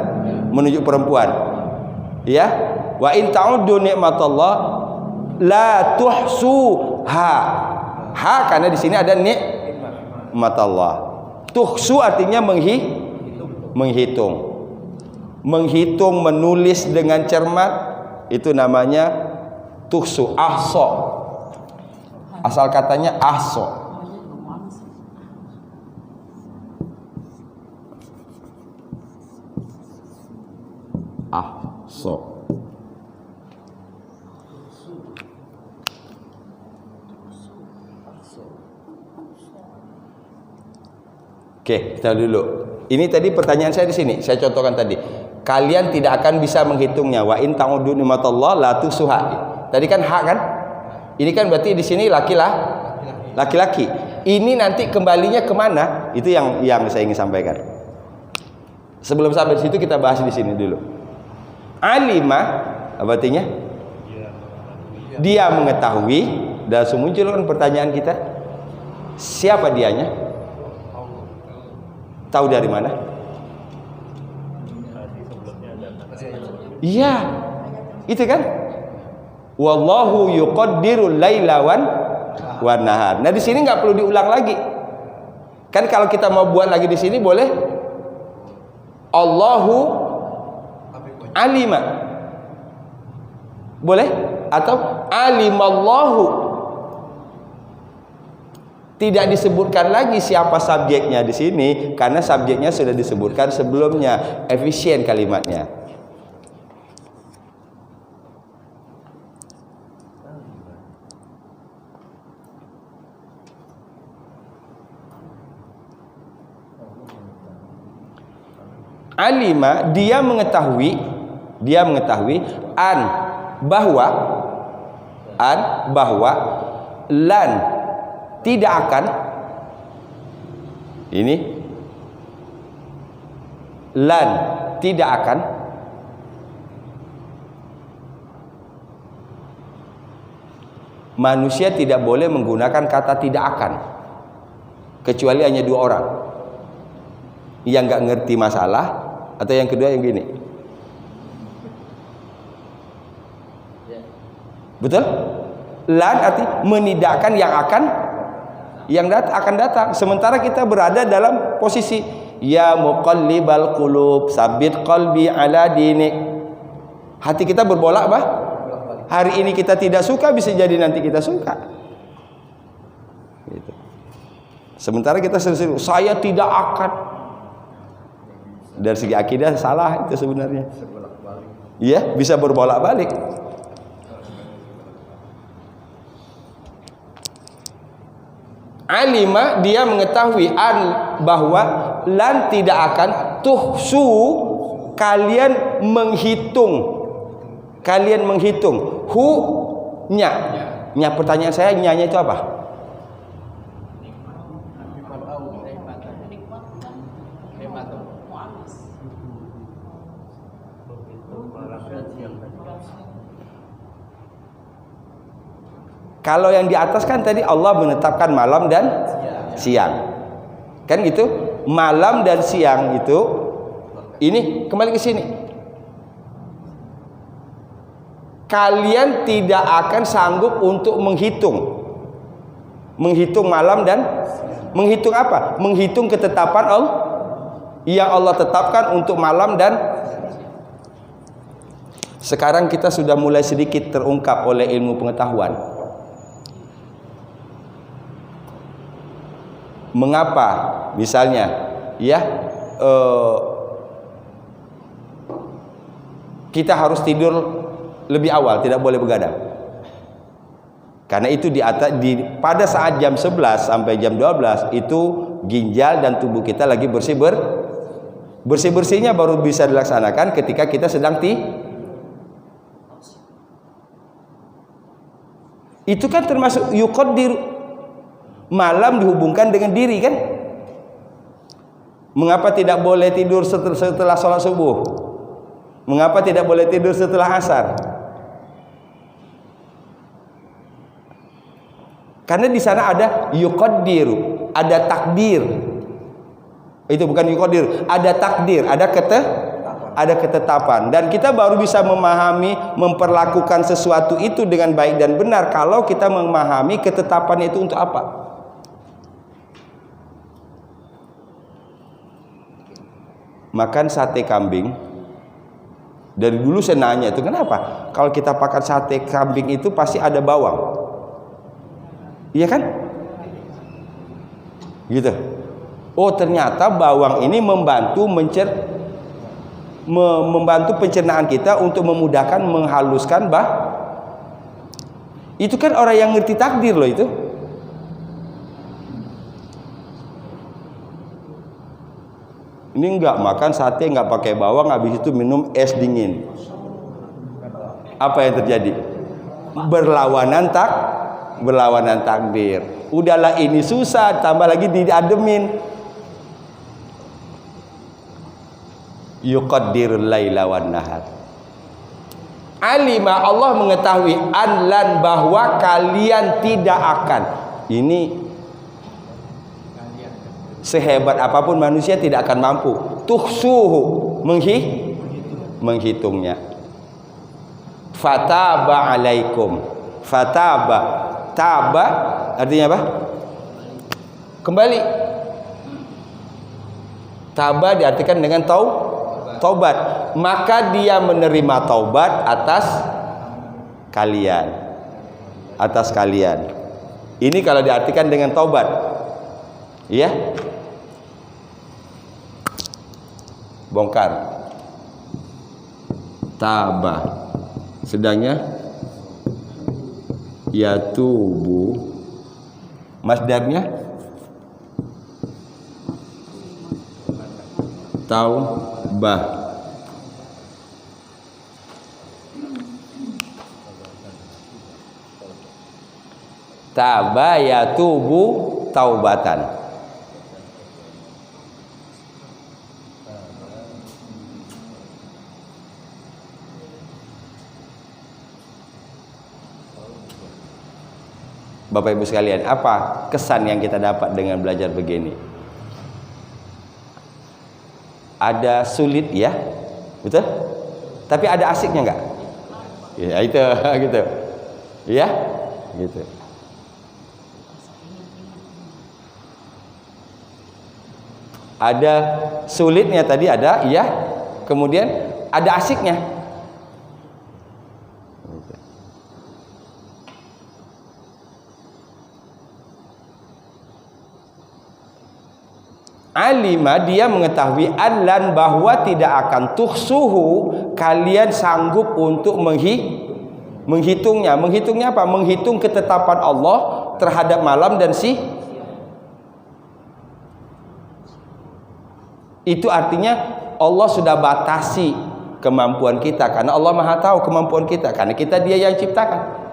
Speaker 1: menunjuk perempuan. Ya. Wa in ta'uddu ni'matallah la tuhsuha. Ha karena di sini ada nikmatallah. Tuhsu artinya menghitung. Menghitung, menulis dengan cermat, itu namanya tuhsu. Ahso, asal katanya ahso. Ahso. Oke, kita dulu. Ini tadi pertanyaan saya di sini. Saya contohkan tadi. Kalian tidak akan bisa menghitungnya. Wa in ta'uddu ni'matallah la tuhsuha. Tadi kan hak kan? Ini kan berarti di sini laki-laki. Ini nanti kembalinya kemana? Itu yang saya ingin sampaikan. Sebelum sampai di situ kita bahas di sini dulu. Alima, apa artinya? Dia mengetahui. Dan muncul kan pertanyaan kita. Siapa dianya? Tahu dari mana? Iya, itu kan. Wallahu yuqaddirul laila wan nahar. Nah di sini nggak perlu diulang lagi. Kan kalau kita mau buat lagi di sini boleh. Allahu alima. Boleh? Atau alimallahu. Tidak disebutkan lagi siapa subjeknya di sini karena subjeknya sudah disebutkan sebelumnya. Efisien kalimatnya. Alima, dia mengetahui bahwa lan tidak akan, ini lan tidak akan manusia tidak boleh menggunakan kata tidak akan kecuali hanya dua orang, yang nggak ngerti masalah atau yang kedua yang gini. Betul? Lan arti menidakkan yang akan datang. Sementara kita berada dalam posisi ya muqallibal qulub, sabit qalbi ala dinik. Hati kita berbolak bah. Hari ini kita tidak suka, bisa jadi nanti kita suka. Gitu. Sementara kita sering saya tidak akan. Dari segi akidah salah itu sebenarnya. Iya, bisa berbolak-balik. Alima, dia mengetahui bahwa lan tidak akan tuhsu, kalian menghitung hu nya. Pertanyaan saya, nyanya itu apa? Kalau yang di atas kan tadi Allah menetapkan malam dan siang. Kan gitu? Malam dan siang itu, ini kembali ke sini. Kalian tidak akan sanggup untuk menghitung malam dan menghitung apa? Menghitung ketetapan yang Allah tetapkan untuk malam dan sekarang kita sudah mulai sedikit terungkap oleh ilmu pengetahuan. Mengapa misalnya ya kita harus tidur lebih awal, tidak boleh begadang. Karena itu pada saat jam 11 sampai jam 12 itu ginjal dan tubuh kita lagi bersih-bersihnya baru bisa dilaksanakan ketika kita sedang itu kan termasuk yuqaddir, malam dihubungkan dengan diri kan. Mengapa tidak boleh tidur setelah sholat subuh? Mengapa tidak boleh tidur setelah asar? Karena di sana ada yuqaddir, ada takdir. Itu bukan yuqaddir, ada takdir, ada ketetapan. Dan kita baru bisa memahami, memperlakukan sesuatu itu dengan baik dan benar kalau kita memahami ketetapan itu untuk apa. Makan sate kambing, dari dulu saya nanya itu kenapa kalau kita makan sate kambing itu pasti ada bawang, iya kan gitu. Oh ternyata bawang ini membantu pencernaan kita untuk memudahkan menghaluskan itu kan orang yang ngerti takdir loh itu. Ini enggak makan sate enggak pakai bawang, habis itu minum es dingin. Apa yang terjadi? Berlawanan takdir. Udahlah ini susah, tambah lagi diademin. Yuqaddirul laila wan nahar. Alima, Allah mengetahui anlan, bahwa kalian tidak akan. Ini sehebat apapun manusia tidak akan mampu tuhsuhu menghitungnya. Fataba alaikum. Taba artinya apa? Kembali. Taba diartikan dengan taubat. Maka dia menerima taubat atas kalian. Ini kalau diartikan dengan taubat. Iya? Bongkar. Taba. Sedangnya yatubu. Masdarnya taubah. Taba yatubu taubatan. Bapak Ibu sekalian, apa kesan yang kita dapat dengan belajar begini? Ada sulit ya, betul? Tapi ada asiknya enggak? Ya itu, gitu. Ya, gitu. Ada sulitnya tadi ada, iya. Kemudian ada asiknya. Alima, dia mengetahui adlan, bahwa tidak akan tuhsuhu, kalian sanggup untuk menghitungnya. Menghitungnya apa? Menghitung ketetapan Allah terhadap malam dan itu artinya Allah sudah batasi kemampuan kita, karena Allah Maha tahu kemampuan kita, karena kita Dia yang ciptakan.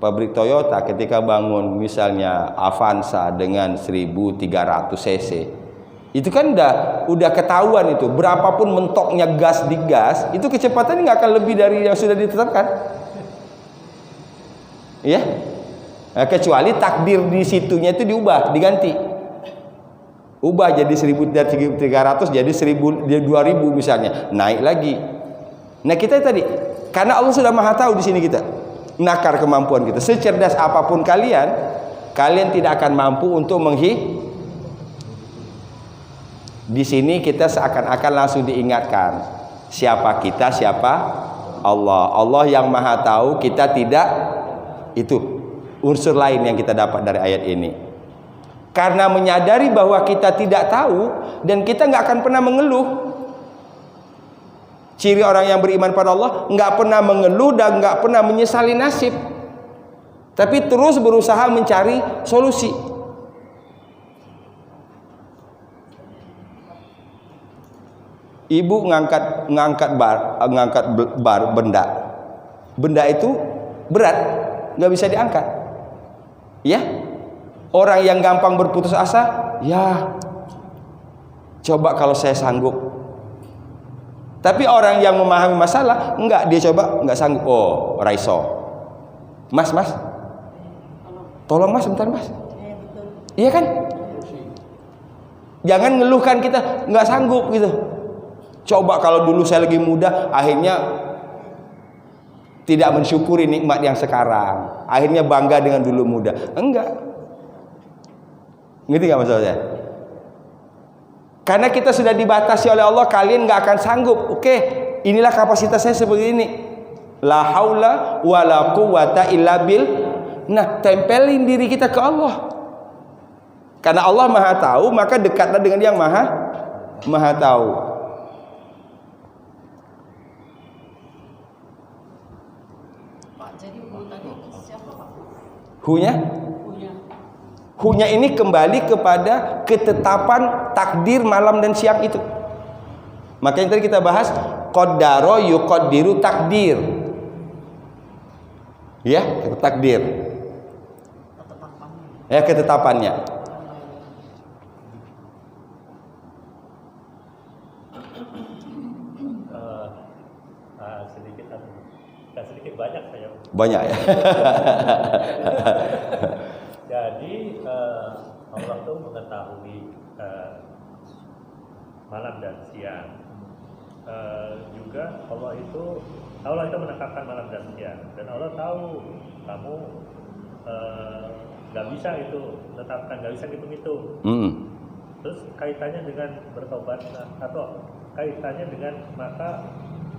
Speaker 1: Pabrik Toyota ketika bangun misalnya Avanza dengan 1300 cc, itu kan udah ketahuan itu, berapapun mentoknya gas digas, itu kecepatannya nggak akan lebih dari yang sudah ditetapkan, ya. Nah, kecuali takdir di situnya itu diubah, diganti, ubah jadi 1300 jadi 2000 misalnya, naik lagi. Nah kita tadi, karena Allah sudah Maha tahu di sini kita. nakar kemampuan kita. Secerdas apapun kalian tidak akan mampu untuk Di sini kita seakan-akan langsung diingatkan, siapa kita, siapa Allah. Allah yang maha tahu, kita tidak. Itu unsur lain yang kita dapat dari ayat ini. Karena menyadari bahwa kita tidak tahu dan kita nggak akan pernah mengeluh. Ciri orang yang beriman pada Allah nggak pernah mengeluh dan nggak pernah menyesali nasib, tapi terus berusaha mencari solusi. Ibu ngangkat benda itu berat, nggak bisa diangkat, ya. Orang yang gampang berputus asa, ya coba kalau saya sanggup. Tapi orang yang memahami masalah, enggak, dia coba nggak sanggup. Oh, raiso. Mas, tolong mas, bentar mas. Iya kan? Jangan ngeluhkan kita nggak sanggup gitu. Coba kalau dulu saya lagi muda, akhirnya tidak mensyukuri nikmat yang sekarang. Akhirnya bangga dengan dulu muda. Enggak. Ngerti nggak maksudnya? Karena kita sudah dibatasi oleh Allah, kalian nggak akan sanggup. Oke, inilah kapasitas saya seperti ini. La haula wala quwata illa bil. Nah, tempelin diri kita ke Allah. Karena Allah maha tahu, maka dekatlah dengan yang maha tahu. Hunya ini kembali kepada ketetapan takdir malam dan siang itu. Makanya tadi kita bahas qaddaro yuqaddiru takdir. Ya, takdir. Ya, ketetapannya.
Speaker 2: Sedikit banyak saya.
Speaker 1: Banyak ya.
Speaker 2: Jadi Allah itu mengetahui malam dan siang. Juga Allah itu menetapkan malam dan siang, dan Allah tahu kamu nggak bisa itu menetapkan, nggak bisa hitung-hitung. Terus kaitannya dengan bertobat atau kaitannya dengan maka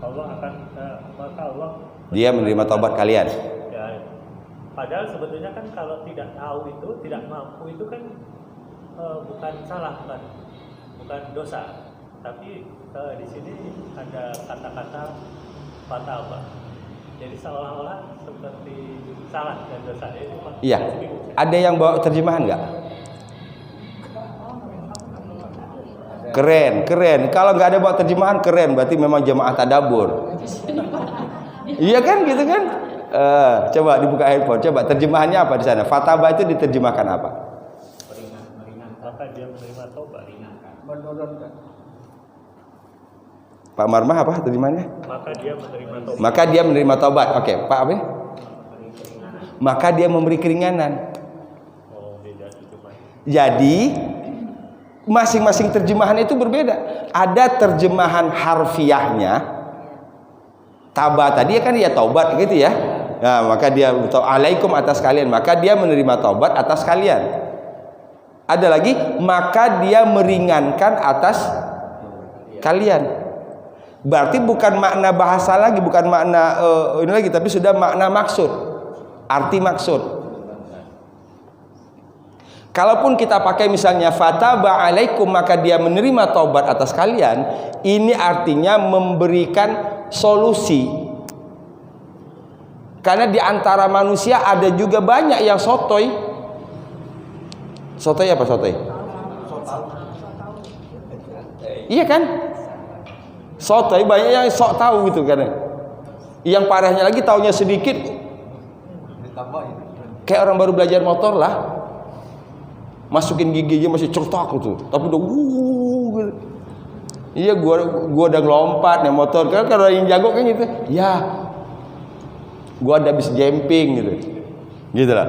Speaker 2: Allah
Speaker 1: dia menerima taubat kalian.
Speaker 2: Ya, padahal sebetulnya kan kalau tidak tahu itu, tidak mampu itu kan bukan salah, bukan dosa. Tapi di sini ada kata-kata fataba. Jadi seolah-olah seperti salah dan dosa.
Speaker 1: Iya. Ada yang bawa terjemahan nggak? Keren. Kalau nggak ada bawa terjemahan, keren. Berarti memang jemaah tadabbur. Iya kan, gitu kan? Coba dibuka handphone. Coba terjemahannya apa di sana? Fataba itu diterjemahkan apa?
Speaker 2: Meringankan. Maka dia menerima taubat.
Speaker 4: Menurunkan.
Speaker 1: Pak Marmah apa terjemahannya?
Speaker 2: Maka dia menerima taubat.
Speaker 1: Oke, Pak apa? Maka dia memberi keringanan.
Speaker 2: Oh, beda terjemahan.
Speaker 1: Jadi masing-masing terjemahan itu berbeda. Ada terjemahan harfiahnya. Taba tadi kan ya taubat gitu ya. Nah, maka dia alaikum atas kalian, maka dia menerima taubat atas kalian. Ada lagi, maka dia meringankan atas kalian. Berarti bukan makna bahasa lagi, bukan makna ini lagi, tapi sudah makna maksud, arti maksud. Kalaupun kita pakai misalnya fataba alaikum, maka dia menerima taubat atas kalian, ini artinya memberikan solusi. Karena di antara manusia ada juga banyak yang sotoy. Sotoy apa sotoy? Iya kan? Sotoy banyak yang sok tahu gitu kan. Yang parahnya lagi taunya sedikit. Kayak orang baru belajar motor lah. Masukin giginya masih certak gitu. Tapi udah gitu. Iya, gua udah ngelompat nih motor. Kan kalau yang jago kan gitu. Ya. Gua udah bisa jumping gitu. Gitu lah.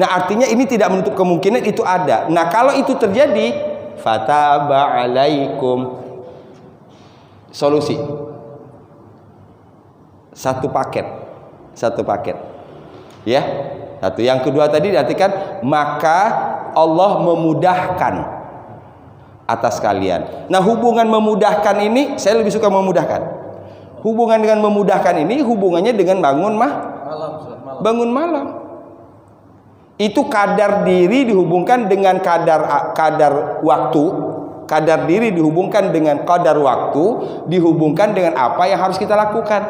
Speaker 1: Nah, artinya ini tidak menutup kemungkinan itu ada. Nah, kalau itu terjadi, fataba alaikum. Solusi. Satu paket. Satu paket. Ya. Satu. Yang kedua tadi diartikan maka Allah memudahkan atas kalian. Nah, hubungan memudahkan ini saya lebih suka memudahkan. Hubungan dengan memudahkan ini hubungannya dengan bangun bangun malam. Itu kadar diri dihubungkan dengan kadar waktu. Kadar diri dihubungkan dengan kadar waktu, dihubungkan dengan apa yang harus kita lakukan.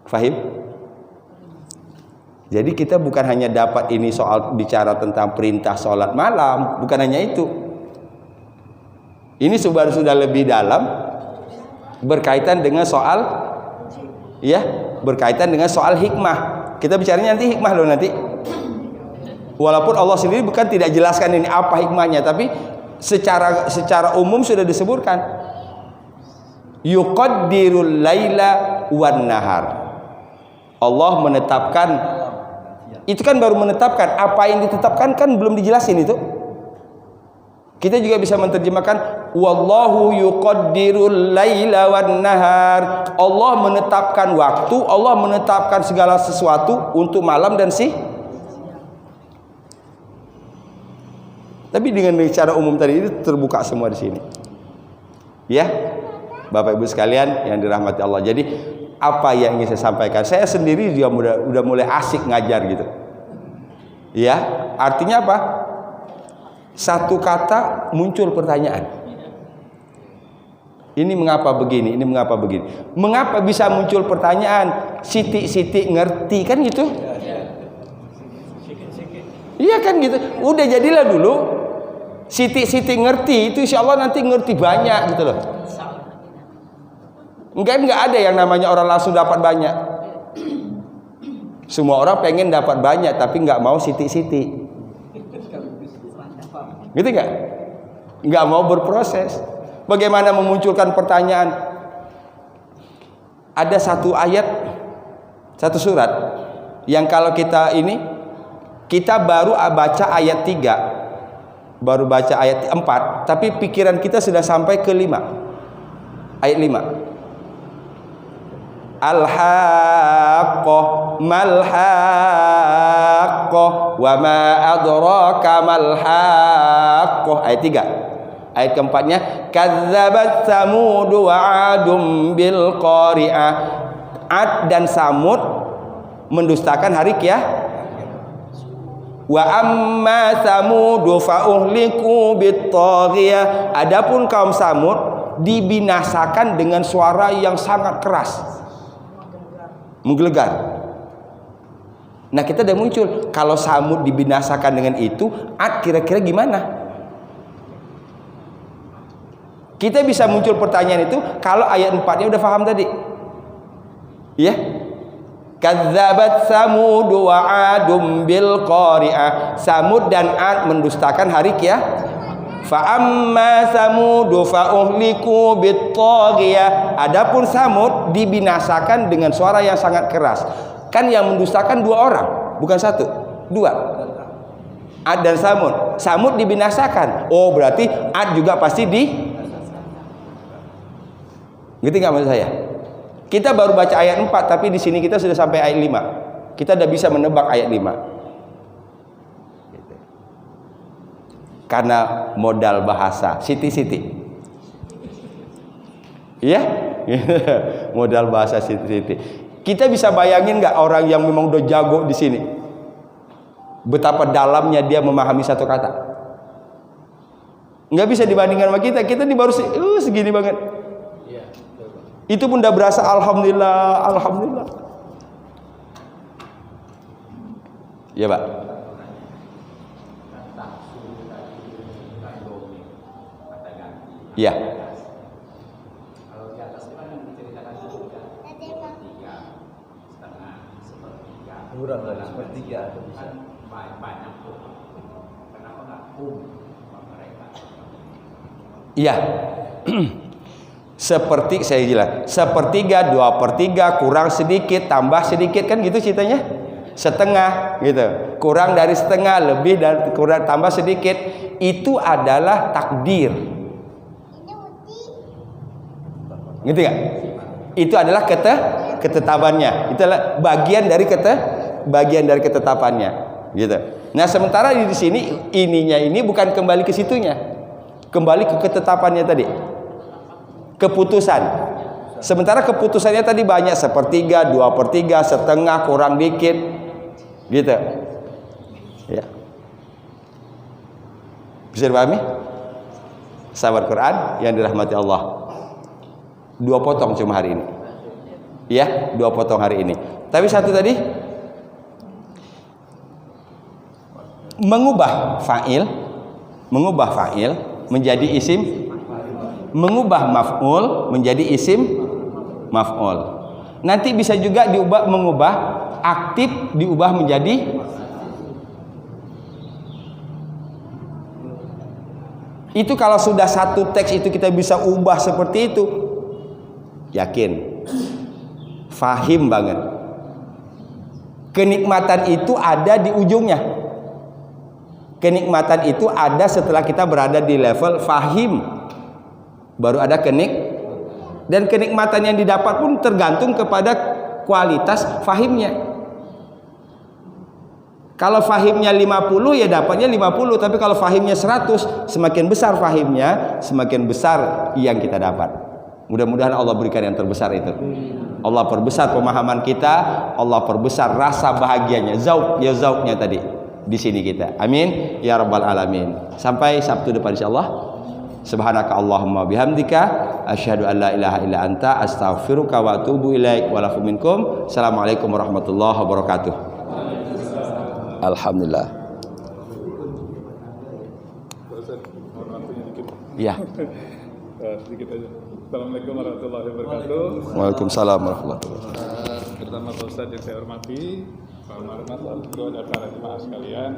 Speaker 1: Fahim? Jadi kita bukan hanya dapat ini soal bicara tentang perintah sholat malam, bukan hanya itu. Ini sudah lebih dalam berkaitan dengan soal, ya, berkaitan dengan soal hikmah. Kita bicaranya nanti hikmah loh nanti. Walaupun Allah sendiri bukan tidak jelaskan ini apa hikmahnya, tapi secara umum sudah disebutkan. Yuqaddirul laila wan nahar. Allah menetapkan. Itu kan baru menetapkan. Apa yang ditetapkan kan belum dijelasin itu. Kita juga bisa menerjemahkan wallahu yuqaddirul laila wan nahar. Allah menetapkan waktu, Allah menetapkan segala sesuatu untuk malam dan Tapi dengan cara umum tadi itu terbuka semua di sini. Ya. Bapak Ibu sekalian yang dirahmati Allah. Jadi apa yang ingin saya sampaikan? Saya sendiri juga udah mulai asik ngajar gitu. Ya, artinya apa? Satu kata muncul pertanyaan. Ini mengapa begini? Ini mengapa begini? Mengapa bisa muncul pertanyaan? Siti-siti ngerti kan gitu? Iya kan gitu. Udah jadilah dulu. Siti-siti ngerti itu insya Allah nanti ngerti banyak gitu loh. Enggak ada yang namanya orang langsung dapat banyak. Semua orang pengen dapat banyak tapi nggak mau siti-siti. Gitu nggak? Nggak mau berproses. Bagaimana memunculkan pertanyaan? Ada satu ayat, satu surat yang kalau kita baru baca ayat 3, baru baca ayat 4, tapi pikiran kita sudah sampai ke 5. Ayat 5. Al-haqqah mal-haqqah wa ma adraka mal-haqqah. Ayat 3. Ayat keempatnya kadzabat samud wa adum bil qari'ah. Ad dan Samud mendustakan hari kiamat. Wa amma Samud fa uhliku bit taghiyah. Adapun kaum Samud dibinasakan dengan suara yang sangat keras, menggelegar. Nah, kita udah muncul kalau Samud dibinasakan dengan itu, Ad kira-kira gimana? Kita bisa muncul pertanyaan itu kalau ayat 4-nya udah paham tadi. Ya. Kadzabat Samud wa adum bil qari'ah. Samud dan Ad mendustakan hari kiamat. Fa amma Samud fa uhliku bit taghiyah. Adapun Samud dibinasakan dengan suara yang sangat keras. Kan yang mendustakan 2 orang, bukan 1, 2. Ad dan Samud. Samud dibinasakan. Oh, berarti Ad juga pasti Ngerti nggak maksud saya? Kita baru baca ayat 4, tapi di sini kita sudah sampai ayat 5. Kita udah bisa menebak ayat 5. Karena modal bahasa, siti-siti. Iya? Modal bahasa siti-siti. Kita bisa bayangin nggak orang yang memang udah jago di sini? Betapa dalamnya dia memahami satu kata. Nggak bisa dibandingkan sama kita. Kita di baru segini banget. Itu pun udah berasa alhamdulillah, alhamdulillah. Ya, Pak. Ya.
Speaker 5: Kalau di atas itu kan yang diceritakan itu sepertiga, setengah, sepertiga.
Speaker 4: Kurang dari sepertiga atau bisa.
Speaker 5: Banyak tuh. Kenapa nggak mereka?
Speaker 1: Iya. Seperti saya jelas, sepertiga, 2/3, kurang sedikit, tambah sedikit, kan gitu ceritanya. Setengah gitu, kurang dari setengah, lebih dari kurang, tambah sedikit. Itu adalah takdir. Ngerti gak? Itu adalah ketetapannya. Itu adalah bagian dari ketetapannya, gitu. Nah, sementara di sini ininya ini bukan kembali ke situnya. Kembali ke ketetapannya tadi. Keputusan. Sementara keputusannya tadi banyak, 1/3, 2/3, setengah, kurang dikit, gitu. Ya. Bisa dipahami? Sahabat Quran yang dirahmati Allah. 2 potong cuma hari ini. Ya, 2 potong hari ini. Tapi satu tadi mengubah fa'il menjadi isim, mengubah maf'ul menjadi isim maf'ul. Nanti bisa juga mengubah aktif diubah menjadi itu. Kalau sudah satu teks itu kita bisa ubah seperti itu, yakin, fahim banget. Kenikmatan itu ada di ujungnya. Kenikmatan itu ada setelah kita berada di level fahim, baru ada dan kenikmatan yang didapat pun tergantung kepada kualitas fahimnya. Kalau fahimnya 50 ya dapatnya 50, tapi kalau fahimnya 100, semakin besar fahimnya, semakin besar yang kita dapat. Mudah-mudahan Allah berikan yang terbesar itu. Allah perbesar pemahaman kita, Allah perbesar rasa bahagianya, zauknya tadi di sini kita. Amin ya rabbal alamin. Sampai Sabtu depan insyaallah. Subhanaka Allahumma bihamdika asyhadu an la ilaha illa anta astaghfiruka wa atubu ilaik wa lakum minkum. Assalamualaikum warahmatullahi wabarakatuh. Alhamdulillah. Ya.
Speaker 6: Sedikit aja. Assalamualaikum warahmatullahi wabarakatuh.
Speaker 1: Waalaikumsalam warahmatullahi wabarakatuh.
Speaker 6: Pertama Pak Ustadz yang saya hormati, Pak Marmas, Al-Qur'an dan para jemaah sekalian.